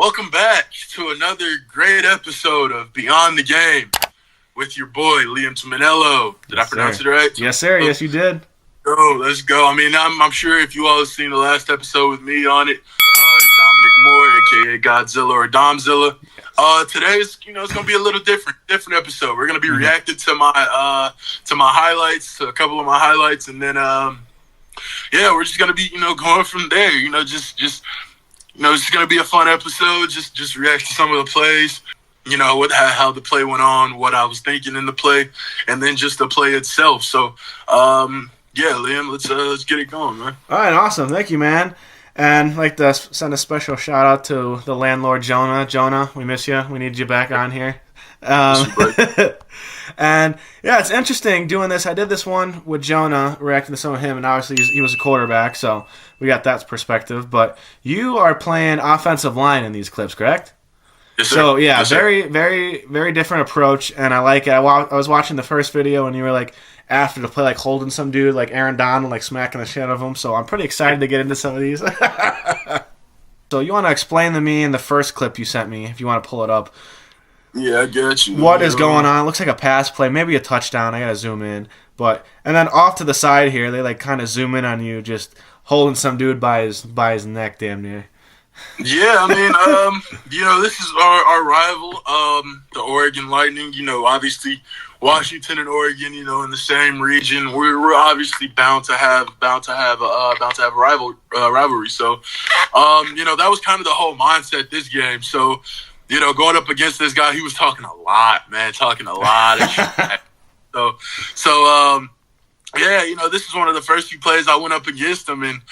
Welcome back to another great episode of Beyond the Game with your boy, Liam Tominello. Did I pronounce it right? Yes, sir. Yes, you did. Let's go. I mean, I'm sure if you all have seen the last episode with me on it, Dominick Moore, a.k.a. Godzilla or Domzilla. Today's, it's going to be a little different episode. We're going to be reacting to my highlights, to a couple of my highlights, and then, we're just going to be, going from there. It's going to be a fun episode. Just react to some of the plays. How the play went on, what I was thinking in the play, and then just the play itself. So, Liam, let's get it going, man. All right, awesome. Thank you, man. And I'd like to send a special shout out to the landlord, Jonah. Jonah, we miss you. We need you back on here. And it's interesting doing this. I did this one with Jonah, reacting to some of him, and obviously he was a quarterback, so we got that perspective. But you are playing offensive line in these clips, correct? Yes, sir. So yes, sir. Very, very, very different approach, and I like it. I was watching the first video, and you were like after the play, like holding some dude, like Aaron Donald, like smacking the shit out of him. So I'm pretty excited to get into some of these. So you want to explain to me in the first clip you sent me, if you want to pull it up. Yeah, I get you. What is going on? It looks like a pass play, maybe a touchdown. I gotta zoom in, and then off to the side here, they like kind of zoom in on you, just holding some dude by his neck, damn near. Yeah, I mean, this is our rival, the Oregon Lightning. Obviously, Washington and Oregon, in the same region. We're obviously bound to have a rivalry. So, that was kind of the whole mindset this game. So, going up against this guy, he was talking a lot, man, of shit. This is one of the first few plays I went up against him, and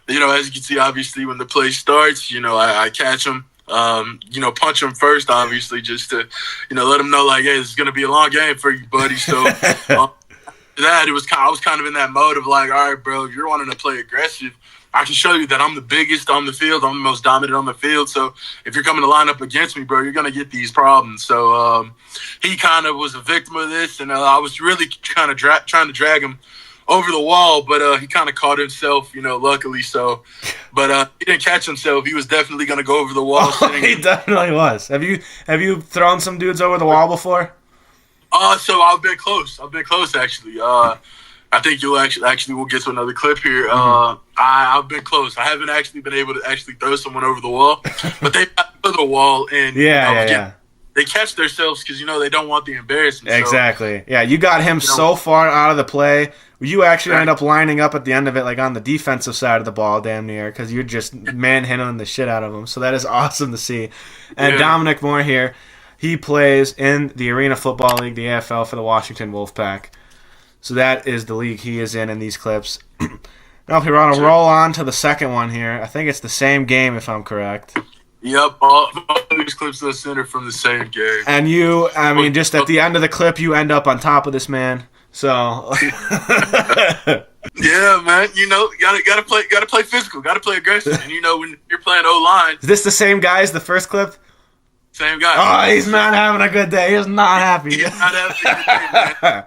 as you can see, obviously, when the play starts, I catch him, punch him first, obviously, just to, let him know, like, hey, this is going to be a long game for you, buddy. So, I was kind of in that mode of like, all right, bro, if you're wanting to play aggressive, I can show you that I'm the biggest on the field. I'm the most dominant on the field. So if you're coming to line up against me, bro, you're going to get these problems. So he kind of was a victim of this, and I was really kind of trying to drag him over the wall, but he kind of caught himself, luckily. So, but he didn't catch himself. He was definitely going to go over the wall. He definitely was. Have you thrown some dudes over the wall before? So I've been close. Actually. I think you'll actually we'll get to another clip here. I've been close. I haven't actually been able to actually throw someone over the wall, but they got to the wall and they catch themselves because they don't want the embarrassment. Exactly. So, you got him so far out of the play. You actually end up lining up at the end of it, like on the defensive side of the ball, damn near, because you're just manhandling the shit out of him. So that is awesome to see. And Dominick Moore here, he plays in the Arena Football League, the AFL, for the Washington Wolfpack. So that is the league he is in these clips. Now, if you want to roll on to the second one here, I think it's the same game, if I'm correct. Yep, all these clips are centered from the same game. And just at the end of the clip, you end up on top of this man. So, yeah, man, gotta play physical, gotta play aggressive. And when you're playing O-line, is this the same guy as the first clip? Same guy. Oh, he's not having a good day. He's not happy. He's not having a good day, man.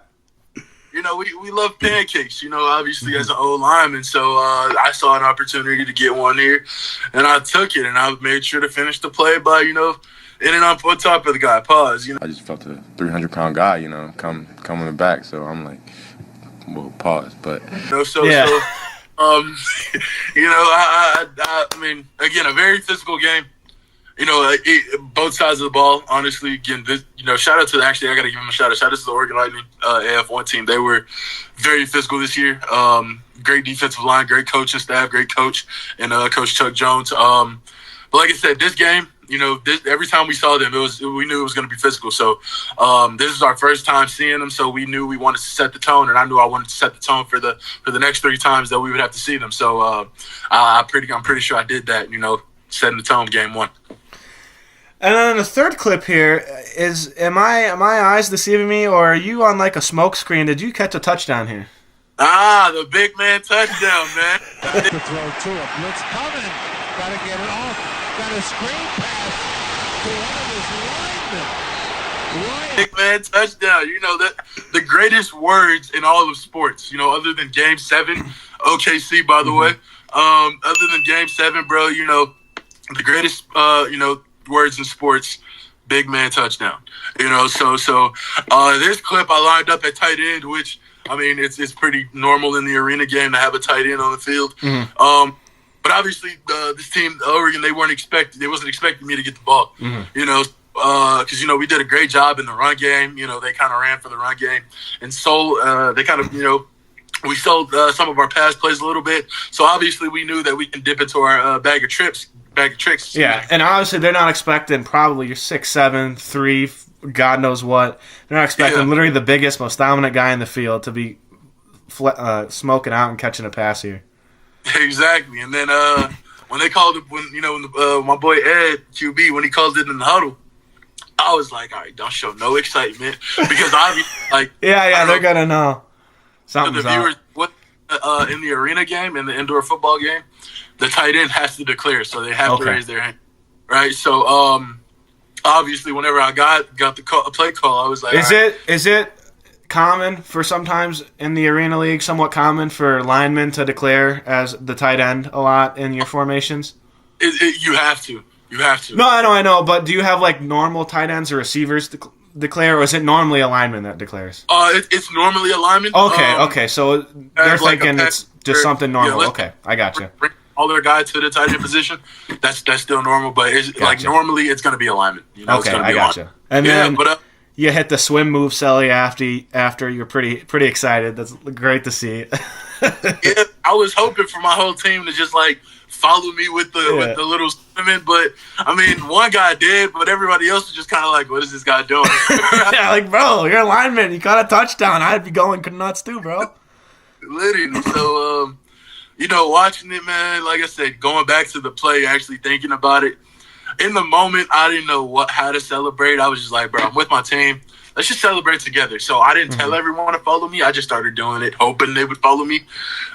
We love pancakes, obviously as an old lineman. So I saw an opportunity to get one here, and I took it, and I made sure to finish the play by, ending up on top of the guy. Pause. I just felt a 300-pound guy, coming back. So I'm like, well, pause. But I mean, again, a very physical game. Both sides of the ball, honestly. Again, shout out to I got to give him a shout out. Shout out to the Oregon Lightning AF1 team. They were very physical this year. Great defensive line, great coaching staff, great coach, and Coach Chuck Jones. But like I said, this game, every time we saw them, we knew it was going to be physical. So this is our first time seeing them, so we knew we wanted to set the tone, and I knew I wanted to set the tone for the next 3 times that we would have to see them. So I'm pretty sure I did that. Setting the tone, game 1. And then the third clip here is, am my eyes deceiving me, or are you on like a smoke screen? Did you catch a touchdown here? The big man touchdown, man. To throw to him. Blitz coming. Got to get it off. Got a screen pass to one of his linemen. Big man touchdown. That the greatest words in all of sports. Other than Game 7, OKC, by the way. Other than Game 7, bro. The greatest words in sports, big man touchdown. So this clip I lined up at tight end, which I mean it's pretty normal in the arena game to have a tight end on the field. Mm-hmm. But obviously this team, Oregon, they wasn't expecting me to get the ball. Mm-hmm. Because we did a great job in the run game. They kind of ran for the run game, and so they kind of we sold some of our pass plays a little bit. So obviously we knew that we can dip into our bag of tricks. Yeah, and obviously they're not expecting probably your 6'7", 3, God knows what. They're not expecting literally the biggest, most dominant guy in the field to be smoking out and catching a pass here. Exactly, and then when they called it, when my boy Ed QB, when he called it in the huddle, I was like, all right, don't show no excitement because obviously, they're gonna know something's the viewers in the arena game, in the indoor football game, the tight end has to declare, so they have to raise their hand, right? So obviously, whenever I got the play call, I was like, is it common for sometimes in the arena league, somewhat common for linemen to declare as the tight end a lot in your formations? You have to. No, I know, but do you have like normal tight ends or receivers declare, or is it normally a lineman that declares? It's normally a lineman. Okay, so they're thinking it's just something normal. Okay, I got you. Bring all their guys to the tight end position. That's still normal, but it's like normally it's going to be a lineman. Okay, I got you. And then you hit the swim move, Sully, after you're pretty excited. That's great to see. Yeah, I was hoping for my whole team to just like follow me with the little swimming, but I mean, one guy did, but everybody else was just kind of like, "What is this guy doing?" Yeah, like, bro, you're a lineman. You got a touchdown. I'd be going nuts too, bro. Literally. So, watching it, man. Like I said, going back to the play, actually thinking about it. In the moment, I didn't know how to celebrate. I was just like, bro, I'm with my team. Let's just celebrate together. So I didn't tell everyone to follow me. I just started doing it, hoping they would follow me.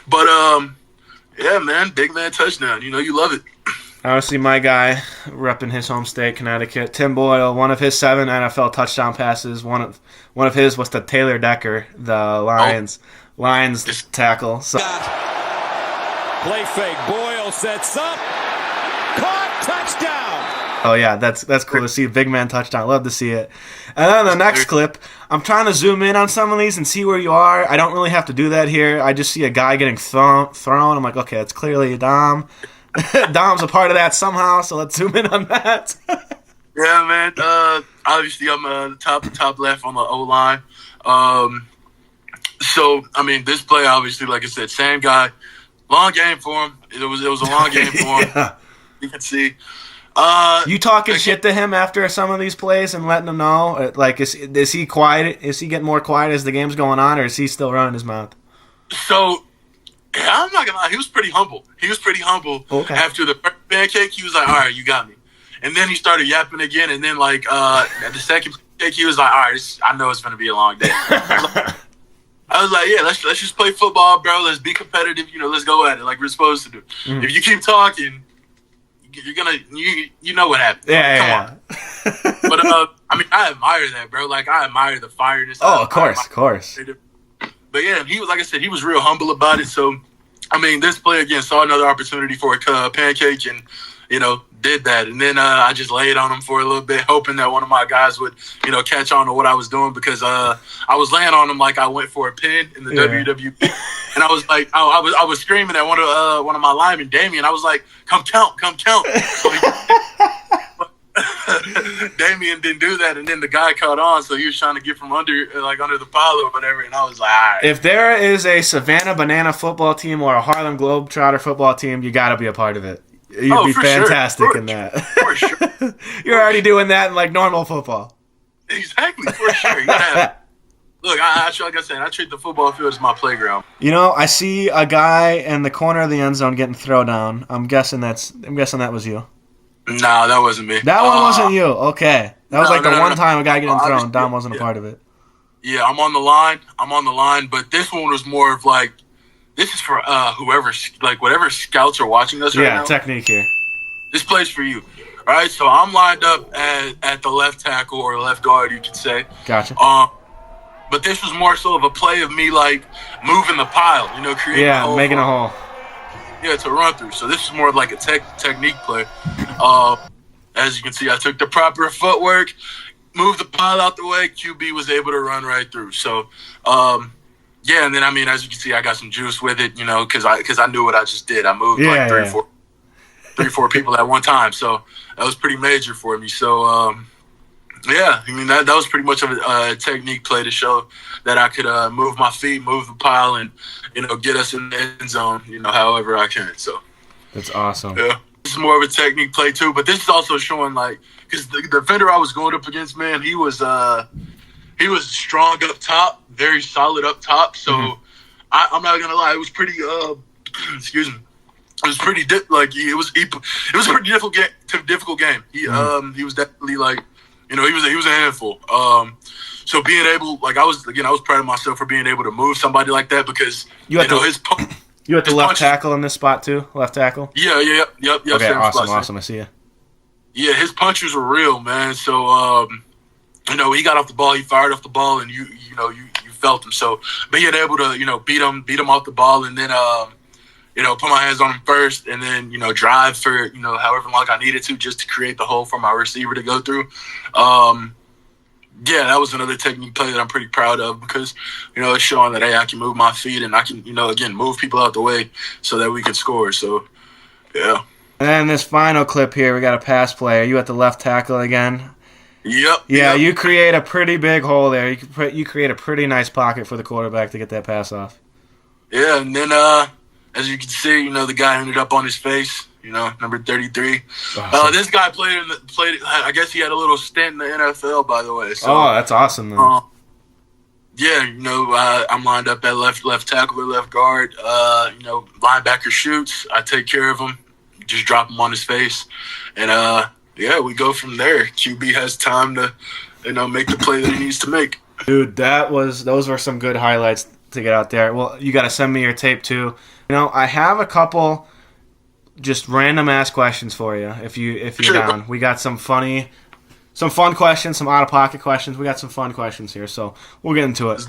But, yeah, man, big man touchdown. You love it. Obviously, my guy, repping his home state, Connecticut, Tim Boyle, one of his 7 NFL touchdown passes. One of his was to Taylor Decker, the Lions tackle. So. Play fake. Boyle sets up. Caught. Touchdown. Oh, yeah, that's cool to see. Big man touchdown. Love to see it. And then the next clip, I'm trying to zoom in on some of these and see where you are. I don't really have to do that here. I just see a guy getting thrown. I'm like, okay, it's clearly Dom. Dom's a part of that somehow, so let's zoom in on that. Yeah, man. Obviously, I'm the top left on the O-line. So, I mean, this play, obviously, like I said, same guy. Long game for him. It was a long game for him. Yeah. You can see. You talking shit to him after some of these plays and letting him know? Like, is he quiet? Is he getting more quiet as the game's going on, or is he still running his mouth? So, I'm not gonna lie. He was pretty humble. Okay. After the first pancake, he was like, "All right, you got me." And then he started yapping again. And then, like, at the second pancake, he was like, "All right, I know it's gonna be a long day." I was like, "Yeah, let's just play football, bro. Let's be competitive. Let's go at it like we're supposed to do. Mm-hmm. If you keep talking, you're gonna you know what happens. Yeah. But I mean, I admire that, bro. Like, I admire the fireness. Oh, of course. But yeah, he was, like I said, he was real humble about it. So, I mean, this play again saw another opportunity for a pancake and, did that. And then I just laid on him for a little bit, hoping that one of my guys would, catch on to what I was doing, because I was laying on him like I went for a pin in the WWE. And I was like, I was screaming at one of my linemen, Damien. I was like, come count. So Damien didn't do that, and then the guy caught on, so he was trying to get from under the pile or whatever, and I was like, all right. If there is a Savannah Banana football team or a Harlem Globetrotter football team, you got to be a part of it. You'd be fantastic in that. For sure. You're already doing that in like normal football. Exactly, for sure. Yeah. Look, like I said, I treat the football field as my playground. I see a guy in the corner of the end zone getting thrown down. I'm guessing that was you. No, that wasn't me. That one wasn't you. Okay. That was the one time a guy getting thrown. Dom wasn't a part of it. Yeah, I'm on the line, but this one was more of like, this is for whatever scouts are watching us right now. Yeah, technique here. This play's for you. All right, so I'm lined up at the left tackle or left guard, you could say. Gotcha. But this was more so of a play of me, like, moving the pile, creating a hole. Making a hole. Yeah, to run through. So this is more of like a technique play. as you can see, I took the proper footwork, moved the pile out the way. QB was able to run right through. So, yeah, and then, I mean, as you can see, I got some juice with it, because I knew what I just did. I moved three, four people at one time. So that was pretty major for me. So, yeah, I mean, that was pretty much a technique play to show that I could move my feet, move the pile, and, get us in the end zone, however I can. So that's awesome. Yeah. This is more of a technique play, too. But this is also showing, because the defender I was going up against, man, he was strong up top, very solid up top. So I'm not going to lie. It was pretty, excuse me. It was pretty, it was a pretty difficult game. He was definitely, he was a handful. So being able, I was proud of myself for being able to move somebody like that because his punch. You at the left tackle in this spot too? Left tackle? Yeah, yep. Okay, awesome. I see you. Yeah, his punches were real, man. So he got off the ball, he fired off the ball, and you felt him. So being able to beat him off the ball, and then put my hands on him first, and then drive for however long I needed to just to create the hole for my receiver to go through. Yeah, that was another technique play that I'm pretty proud of because, it's showing that, hey, I can move my feet and I can, again, move people out the way so that we can score. So, yeah. And then this final clip here, we got a pass play. Are you at the left tackle again? Yep. Yeah, you create a pretty big hole there. You create a pretty nice pocket for the quarterback to get that pass off. Yeah, and then as you can see, the guy ended up on his face. Number 33. Awesome. This guy played. I guess he had a little stint in the NFL, by the way. So, that's awesome, man. Yeah, I'm lined up at left tackle or left guard. Linebacker shoots. I take care of him. Just drop him on his face, and yeah, we go from there. QB has time to, make the play that he needs to make. Dude, those were some good highlights to get out there. Well, you got to send me your tape too. I have a couple. Just random ass questions for you if you're down. We got some fun questions, some out of pocket questions. We got some fun questions here, so we'll get into it.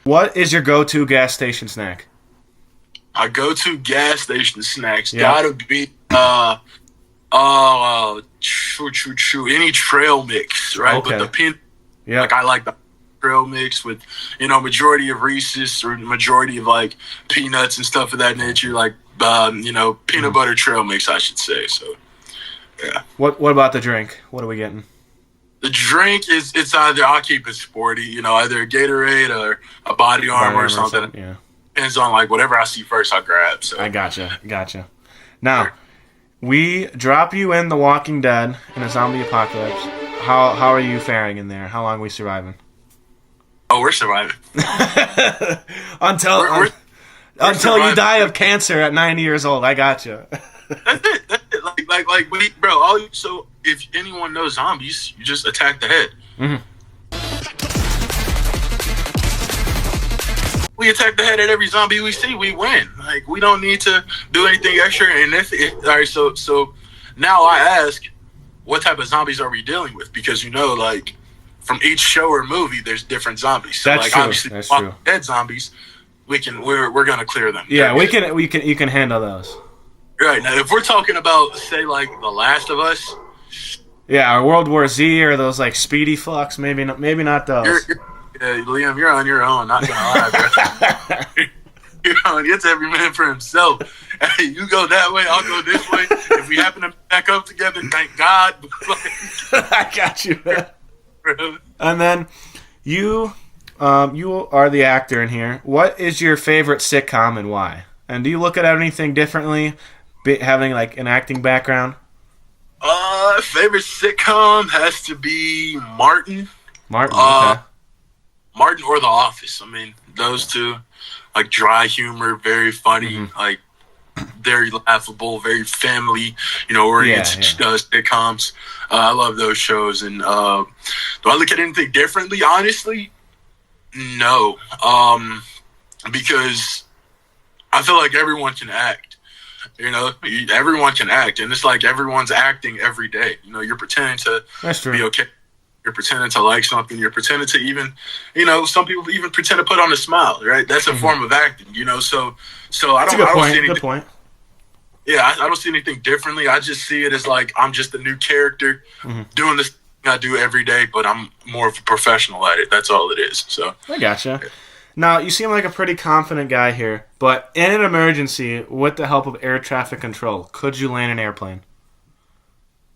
What is your go-to gas station snack? My go-to gas station snacks gotta be any trail mix, right? Okay. But I like the trail mix with majority of Reese's or majority of peanuts and stuff of that nature, peanut butter trail mix, I should say. So, yeah. What about the drink? What are we getting? The drink it's either I'll keep it sporty, either a Gatorade or a Body Armor or something. Yeah. Depends on whatever I see first, I'll grab. So I gotcha. Now, we drop you in The Walking Dead in a zombie apocalypse. How are you faring in there? How long are we surviving? Oh, we're surviving. Until you die of cancer at 90 years old. I got you. That's it. So if anyone knows zombies, you just attack the head. Mm-hmm. We attack the head at every zombie we see, we win. We don't need to do anything extra. And all right, so now I ask, what type of zombies are we dealing with? Because from each show or movie, there's different zombies. So That's true. Obviously, That's true. Dead zombies. We're gonna clear them. Yeah, you can handle those. Right now, if we're talking about say The Last of Us, yeah, or World War Z or those speedy fucks, maybe not those. Liam, you're on your own. Not gonna lie, bro. It's every man for himself. Hey, you go that way, I'll go this way. If we happen to back up together, thank God. I got you. And then you are the actor in here. What is your favorite sitcom and why? And do you look at anything differently, having an acting background? Favorite sitcom has to be Martin. Martin, okay. Martin or The Office. I mean, those two, dry humor, very funny, very laughable, very family, oriented sitcoms. I love those shows. And do I look at anything differently? Honestly, no. Because I feel like everyone can act. Everyone can act, and it's everyone's acting every day. You're pretending to be okay. You're pretending to like something. You're pretending to even, some people even pretend to put on a smile, right? That's a form of acting, So I don't see anything. Good point. Yeah, I don't see anything differently. I just see it as like I'm just a new character doing this thing I do every day, but I'm more of a professional at it. That's all it is. So I gotcha. Now, you seem like a pretty confident guy here, but in an emergency, with the help of air traffic control, could you land an airplane?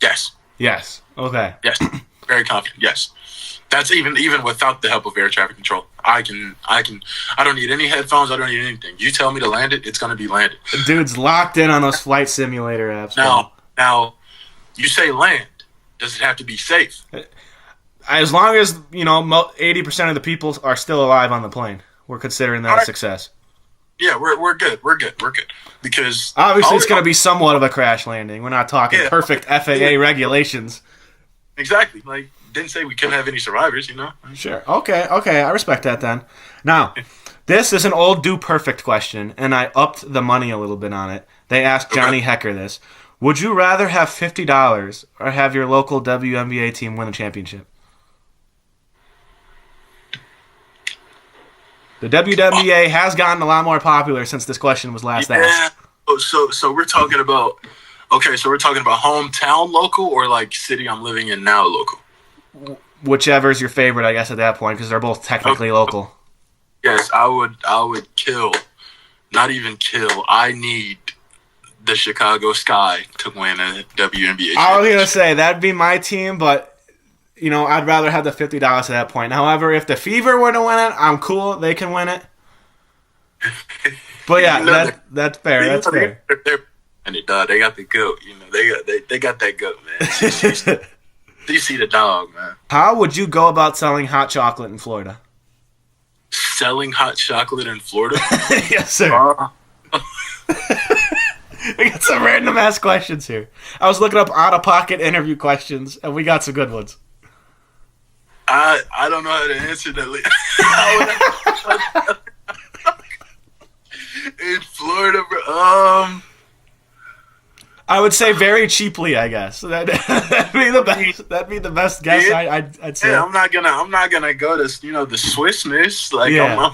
yes. Yes. Okay. Yes. Very confident. Yes. That's even without the help of air traffic control. I don't need any headphones. I don't need anything. You tell me to land it, it's going to be landed. Dude's locked in on those flight simulator apps. Now, you say land. Does it have to be safe? As long as, 80% of the people are still alive on the plane, we're considering that a success. Yeah, we're good. We're good. Because obviously it's going to be somewhat of a crash landing. We're not talking perfect FAA regulations. Exactly. Like, didn't say we couldn't have any survivors, Sure. Okay. I respect that then. Now, this is an old do perfect question, and I upped the money a little bit on it. They asked Johnny Hecker this. Would you rather have $50 or have your local WNBA team win a championship? The WNBA has gotten a lot more popular since this question was last asked. So we're talking about hometown local or like city I'm living in now local? Whichever is your favorite, I guess, at that point, because they're both technically local. Yes, I would kill. Not even kill. I need the Chicago Sky to win a WNBA. I was going to say, that'd be my team, but, I'd rather have the $50 at that point. However, if the Fever were to win it, I'm cool. They can win it. But yeah, that's fair. That's fair. They got the goat. They got that goat, man. You see the dog, man. How would you go about selling hot chocolate in Florida? Selling hot chocolate in Florida? Yes, sir. We got some random ass questions here. I was looking up out-of-pocket interview questions, and we got some good ones. I don't know how to answer that. In Florida, bro. I would say very cheaply, I guess. That'd be the best. That'd be the best guess. I'd say. Yeah, I'm not gonna go to the Swissness. Like, yeah.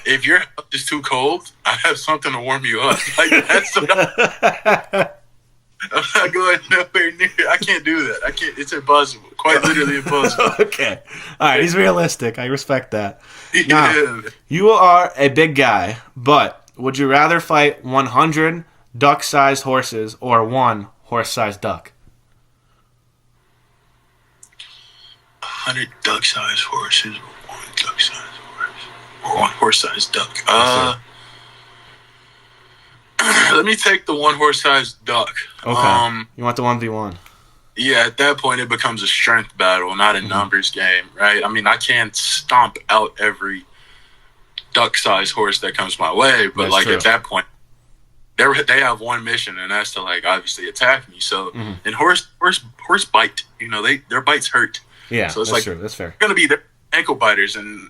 If your house is too cold, I have something to warm you up. Like, that's what I'm not going nowhere near. I can't do that. I can't. It's impossible. Quite literally impossible. Okay. All right. He's realistic. I respect that. Yeah. Now, you are a big guy, but would you rather fight 100 duck-sized horses or one horse-sized duck? 100 duck-sized horses or one duck-sized horse or one horse-sized duck. Let me take the one horse-sized duck. Okay. You want the 1v1? Yeah, at that point it becomes a strength battle, not a numbers game, right? I mean, I can't stomp out every duck-sized horse that comes my way, but That's true. At that point, they have one mission, and that's to obviously attack me. So, and horse bite, their bites hurt. Yeah, so it's that's true. That's fair. Going to be their ankle biters, and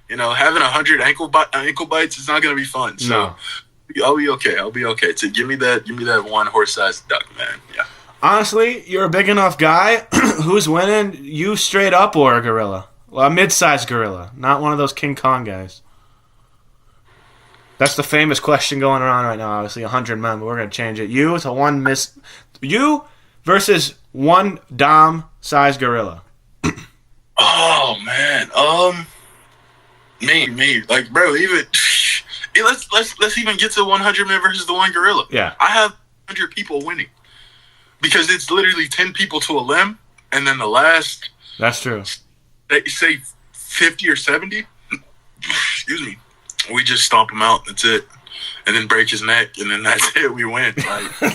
having 100 ankle bites is not going to be fun. So, no. I'll be okay. So give me that one horse-sized duck, man. Yeah. Honestly, you're a big enough guy. Who's winning? You straight up or a gorilla? Well, a mid-sized gorilla, not one of those King Kong guys. That's the famous question going around right now. Obviously, 100 men, but we're gonna change it. You versus one dom-sized gorilla. Oh man, me, bro, even let's even get to 100 men versus the one gorilla. Yeah, I have 100 people winning because it's literally 10 people to a limb, and then the last. That's true. They say 50 or 70. Excuse me. We just stomp him out. That's it, and then break his neck, and then that's it. We win.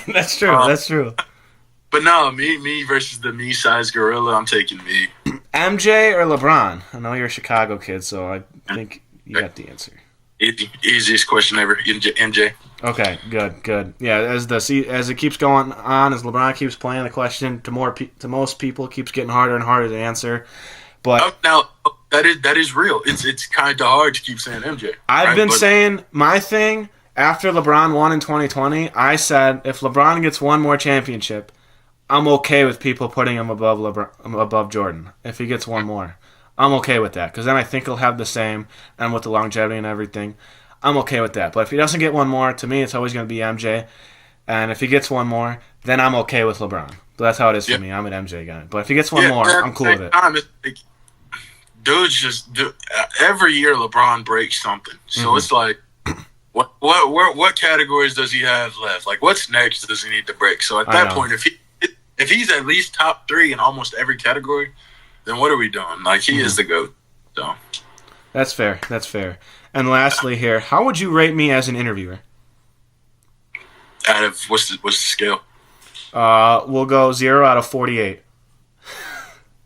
That's true. That's true. But no, me versus the me-sized gorilla. I'm taking me. MJ or LeBron? I know you're a Chicago kid, so I think you got the answer. Easiest question ever. MJ. Okay, good. Yeah, as it keeps going on, as LeBron keeps playing, the question to most people keeps getting harder and harder to answer. But now that is real. It's kind of hard to keep saying MJ. I've been saying my thing after LeBron won in 2020. I said if LeBron gets one more championship, I'm okay with people putting him above Jordan. If he gets one more, I'm okay with that because then I think he'll have the same, and with the longevity and everything, I'm okay with that. But if he doesn't get one more, to me, it's always going to be MJ. And if he gets one more, then I'm okay with LeBron. But that's how it is for me. I'm an MJ guy. But if he gets one more, I'm cool with it. It's like, every year LeBron breaks something. So it's like, what categories does he have left? Like, what's next does he need to break? So at that point, if he's at least top 3 in almost every category, then what are we doing? Like, he is the GOAT. So that's fair. That's fair. And lastly here, how would you rate me as an interviewer? Out of what's the scale? We'll go 0 out of 48.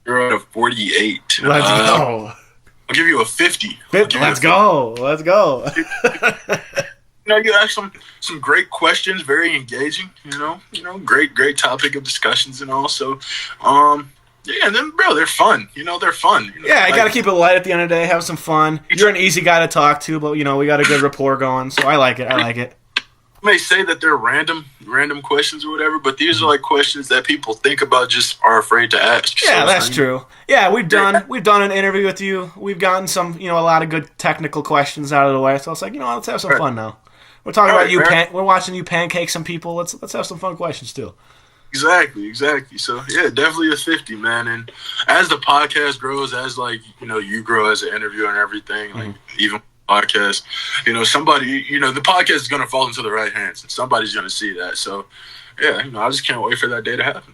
0 out of 48. Let's go. I'll give you a 50. Let's go. You ask some great questions, very engaging. Great topic of discussions and all. So, and then bro, they're fun. They're fun. Yeah, I gotta keep it light at the end of the day. Have some fun. You're an easy guy to talk to, but we got a good rapport going. So I like it. You may say that they're random questions or whatever, but these are like questions that people think about, just are afraid to ask. Yeah, that's true. Yeah, we've done an interview with you. We've gotten some, a lot of good technical questions out of the way. So it's like, let's have some fun now. We're talking about you. We're watching you pancake some people. Let's have some fun questions too. Exactly. So yeah, definitely a 50, man. And as the podcast grows, as you grow as an interviewer and everything, like even podcast, somebody, the podcast is going to fall into the right hands and somebody's going to see that. So yeah, I just can't wait for that day to happen.